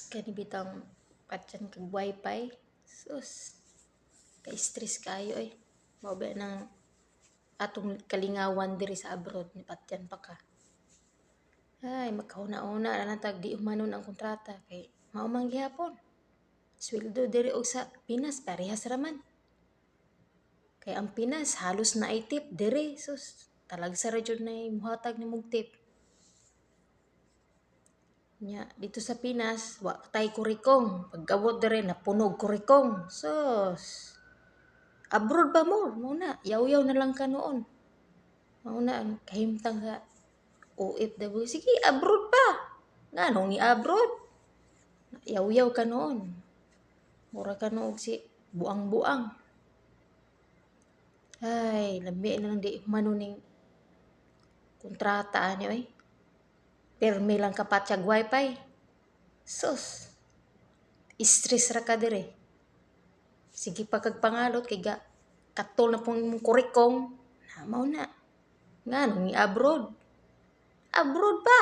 Kani bitang patyan kag wifi. Sus, ka-stress kayo eh. Mao ba nang atong kalingawan diri sa abroad ni patyan pa ka. Ay, makahuna-una na lang tag di umanon ang kontrata kay mao man gihapon. Sweldo diri og sa Pinas parehas raman. Kay ang Pinas halos na ay tip diri sus. Talagsa ra jud na muhatag ni mog tip. Nya dito sa Pinas wa tay kurikong. Pagkabot diri napunog kurikong. Sus. Abroad ba mo? Muna, yaw-yaw na lang ka noon. Mauna ang kahimtang sa OFW. Sige, abroad pa. Nga nung i-abroad. Yaw-yaw ka noon. Mura ka noon si buang-buang. Ay, lambi na lang di manuning kontrata ani oy. Permi lang ka patyag wifi. Sus. Stress ra ka dire. Sige pa kag pangalot kay ga katol na pong imong kurikong. Mao na. Nga nung i-abroad. Abroad pa.